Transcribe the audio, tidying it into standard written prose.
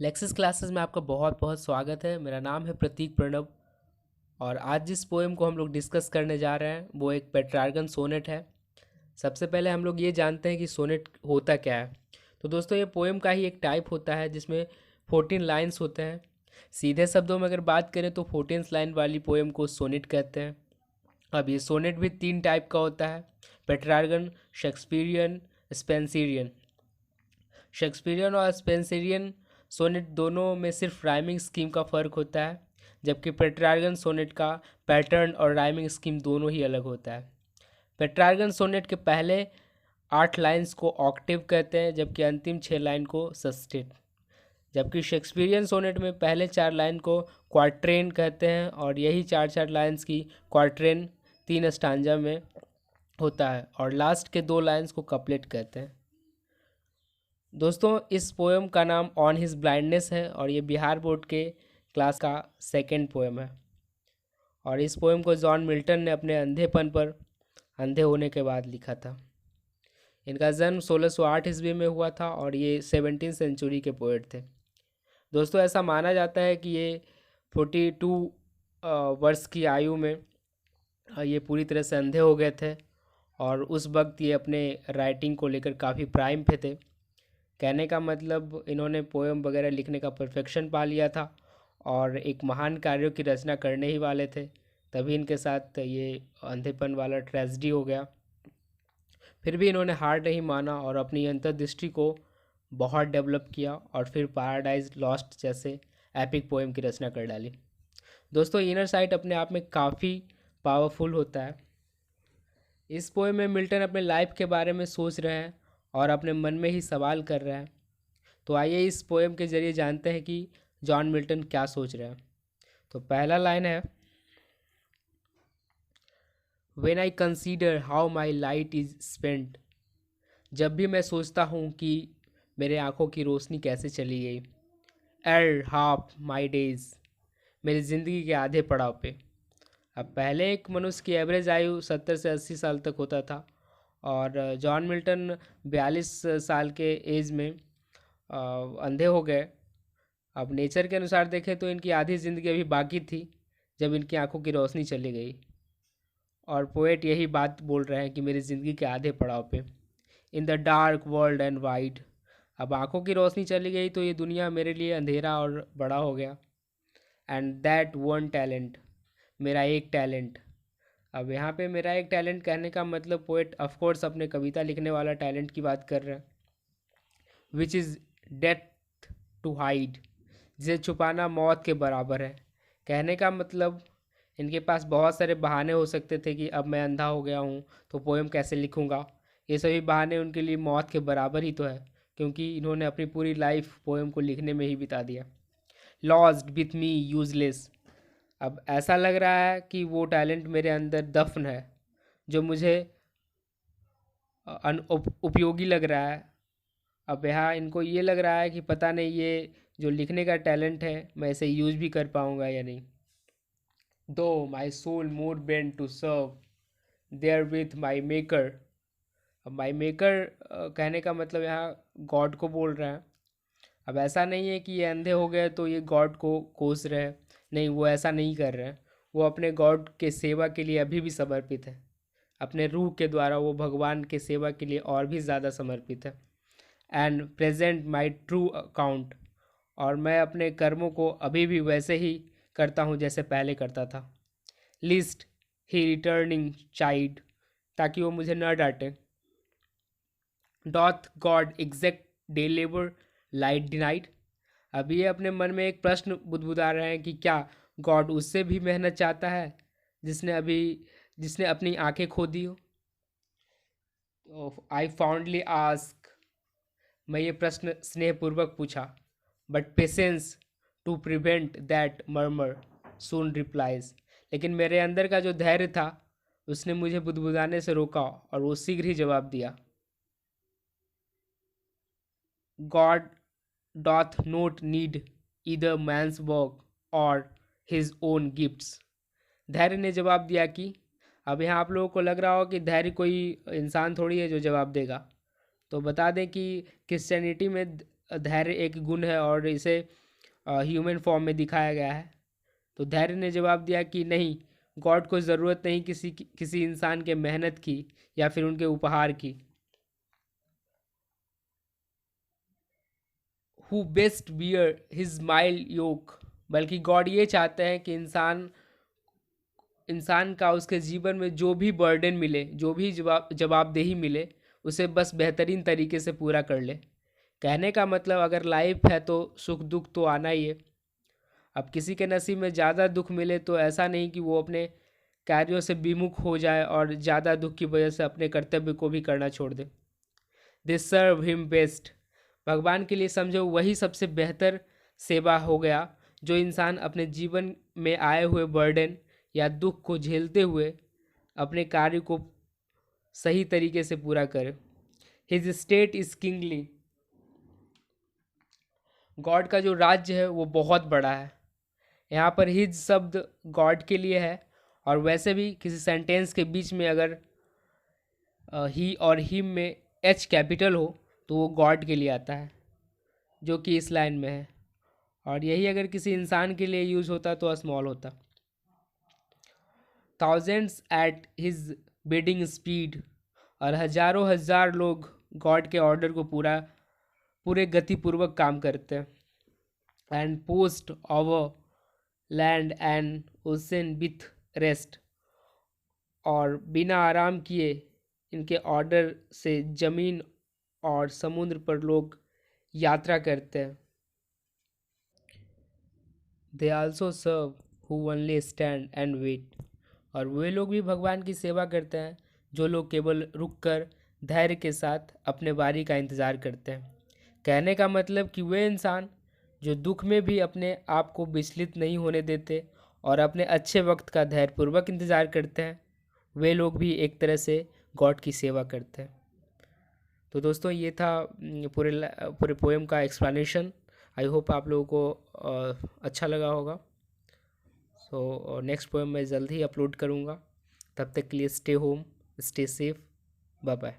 Lexus classes में आपका बहुत बहुत स्वागत है। मेरा नाम है प्रतीक प्रणव और आज जिस पोएम को हम लोग डिस्कस करने जा रहे हैं वो एक पेट्रार्गन सोनेट है। सबसे पहले हम लोग ये जानते हैं कि सोनेट होता क्या है। तो दोस्तों ये पोएम का ही एक टाइप होता है जिसमें 14 लाइन्स होते हैं। सीधे शब्दों में अगर बात करें तो 14 लाइन वाली पोएम को सोनेट कहते हैं। अब ये सोनेट भी 3 टाइप का होता है, पेट्रार्गन, शेक्सपियरियन, स्पेंसिरियन। शेक्सपियरियन और स्पेंसरियन सोनेट दोनों में सिर्फ राइमिंग स्कीम का फ़र्क होता है, जबकि पेट्रार्गन सोनेट का पैटर्न और राइमिंग स्कीम दोनों ही अलग होता है। पेट्रार्गन सोनेट के पहले 8 लाइन्स को ऑक्टेव कहते हैं, जबकि अंतिम 6 लाइन को सस्टेट। जबकि शेक्सपियरियन सोनेट में पहले 4 लाइन को क्वार्ट्रेन कहते हैं और यही 4 लाइन्स की क्वार्ट्रेन 3 स्टांजा में होता है और लास्ट के 2 लाइन्स को कपलेट कहते हैं। दोस्तों इस पोएम का नाम ऑन हिज ब्लाइंडनेस है और ये बिहार बोर्ड के क्लास का सेकंड पोएम है। और इस पोएम को जॉन मिल्टन ने अपने अंधेपन पर अंधे होने के बाद लिखा था। इनका जन्म 1608 ईस्वी में हुआ था और ये 17वीं सेंचुरी के पोएट थे। दोस्तों ऐसा माना जाता है कि ये 42 वर्ष की आयु में ये पूरी तरह से अंधे हो गए थे और उस वक्त ये अपने राइटिंग को लेकर काफ़ी प्राइम पे थे। कहने का मतलब इन्होंने पोएम वगैरह लिखने का परफेक्शन पा लिया था और एक महान कार्यों की रचना करने ही वाले थे, तभी इनके साथ ये अंधेपन वाला ट्रेजेडी हो गया। फिर भी इन्होंने हार नहीं माना और अपनी अंतर्दृष्टि को बहुत डेवलप किया और फिर पैराडाइज लॉस्ट जैसे एपिक पोएम की रचना कर डाली। दोस्तों इनर साइट अपने आप में काफ़ी पावरफुल होता है। इस पोएम में मिल्टन अपने लाइफ के बारे में सोच रहे हैं और अपने मन में ही सवाल कर रहे हैं। तो आइए इस पोएम के ज़रिए जानते हैं कि जॉन मिल्टन क्या सोच रहे हैं। तो पहला लाइन है, when I consider how my light is spent. जब भी मैं सोचता हूँ कि मेरे आँखों की रोशनी कैसे चली गई। एर हाफ माई डेज, मेरी ज़िंदगी के आधे पड़ाव पे। अब पहले एक मनुष्य की एवरेज आयु 70 से 80 साल तक होता था और जॉन मिल्टन 42 साल के एज में अंधे हो गए। अब नेचर के अनुसार देखें तो इनकी आधी ज़िंदगी अभी बाकी थी जब इनकी आंखों की रोशनी चली गई और पोएट यही बात बोल रहे हैं कि मेरी ज़िंदगी के आधे पड़ाव पे। In the dark world and wide, अब आंखों की रोशनी चली गई तो ये दुनिया मेरे लिए अंधेरा और बड़ा हो गया। एंड दैट वन टैलेंट, मेरा एक टैलेंट। अब यहाँ पे मेरा एक टैलेंट कहने का मतलब पोएट ऑफकोर्स अपने कविता लिखने वाला टैलेंट की बात कर रहे हैं। Which is death to hide, जिसे छुपाना मौत के बराबर है। कहने का मतलब इनके पास बहुत सारे बहाने हो सकते थे कि अब मैं अंधा हो गया हूँ तो पोएम कैसे लिखूँगा। ये सभी बहाने उनके लिए मौत के बराबर ही तो है, क्योंकि इन्होंने अपनी पूरी लाइफ पोएम को लिखने में ही बिता दिया। लॉस्ट विथ मी यूजलेस, अब ऐसा लग रहा है कि वो टैलेंट मेरे अंदर दफन है जो मुझे उपयोगी लग रहा है। अब यहाँ इनको ये लग रहा है कि पता नहीं ये जो लिखने का टैलेंट है मैं इसे यूज़ भी कर पाऊँगा या नहीं। Though my soul more bent to serve there with my maker. अब माई मेकर कहने का मतलब यहाँ गॉड को बोल रहा है। अब ऐसा नहीं है कि ये अंधे हो गए तो ये गॉड को कोस रहे हैं, नहीं, वो ऐसा नहीं कर रहे हैं। वो अपने गॉड के सेवा के लिए अभी भी समर्पित है। अपने रूह के द्वारा वो भगवान के सेवा के लिए और भी ज़्यादा समर्पित है। And present my true account, और मैं अपने कर्मों को अभी भी वैसे ही करता हूँ जैसे पहले करता था। लिस्ट ही रिटर्निंग चाइल्ड, ताकि वो मुझे न डांटे। Doth God exact day labour light deny it, अब ये अपने मन में एक प्रश्न बुदबुदा रहे हैं कि क्या गॉड उससे भी मेहनत चाहता है जिसने अपनी आंखें खो दी हो। आई फाउंडली आस्क, मैं ये प्रश्न स्नेहपूर्वक पूछा। But patience to prevent that murmur soon replies, लेकिन मेरे अंदर का जो धैर्य था उसने मुझे बुदबुदाने से रोका और वो शीघ्र ही जवाब दिया। God doth not need either man's work or his own gifts। धैर्य ने जवाब दिया कि, अब यहाँ आप लोगों को लग रहा हो कि धैर्य कोई इंसान थोड़ी है जो जवाब देगा। तो बता दें कि क्रिश्चियनिटी में धैर्य एक गुण है और इसे ह्यूमन फॉर्म में दिखाया गया है। तो धैर्य ने जवाब दिया कि नहीं, गॉड को ज़रूरत नहीं किसी इंसान के मेहनत की या फिर उनके उपहार की। Who best bear his mild yoke, बल्कि गॉड ये चाहते हैं कि इंसान का उसके जीवन में जो भी बर्डन मिले, जो भी जवाबदेही मिले, उसे बस बेहतरीन तरीके से पूरा कर ले। कहने का मतलब, अगर लाइफ है तो सुख दुख तो आना ही है। अब किसी के नसीब में ज़्यादा दुख मिले तो ऐसा नहीं कि वो अपने कार्यों से विमुख हो जाए और ज़्यादा दुख की वजह से अपने कर्तव्य को भी करना छोड़ दे। दे सर्व हिम बेस्ट, भगवान के लिए समझो वही सबसे बेहतर सेवा हो गया जो इंसान अपने जीवन में आए हुए बर्डन या दुख को झेलते हुए अपने कार्य को सही तरीके से पूरा करे। His state is kingly, God का जो राज्य है वो बहुत बड़ा है। यहाँ पर हिज शब्द गॉड के लिए है, और वैसे भी किसी सेंटेंस के बीच में अगर ही और हिम में एच कैपिटल हो तो वो गॉड के लिए आता है, जो कि इस लाइन में है। और यही अगर किसी इंसान के लिए यूज़ होता तो स्मॉल होता। Thousands at his bidding speed, और हजारों हजार लोग गॉड के ऑर्डर को पूरे गतिपूर्वक काम करते हैं। And post over land and ocean with rest, और बिना आराम किए इनके ऑर्डर से ज़मीन और समुद्र पर लोग यात्रा करते हैं। They also serve who only stand and wait, और वे लोग भी भगवान की सेवा करते हैं जो लोग केवल रुक कर धैर्य के साथ अपने बारी का इंतज़ार करते हैं। कहने का मतलब कि वे इंसान जो दुख में भी अपने आप को विचलित नहीं होने देते और अपने अच्छे वक्त का धैर्यपूर्वक इंतज़ार करते हैं, वे लोग भी एक तरह से गॉड की सेवा करते हैं। तो दोस्तों, ये था पूरे पोएम का एक्सप्लेनेशन। आई होप आप लोगों को अच्छा लगा होगा। सो नेक्स्ट पोएम मैं जल्द ही अपलोड करूँगा। तब तक के लिए stay home, stay safe, bye bye.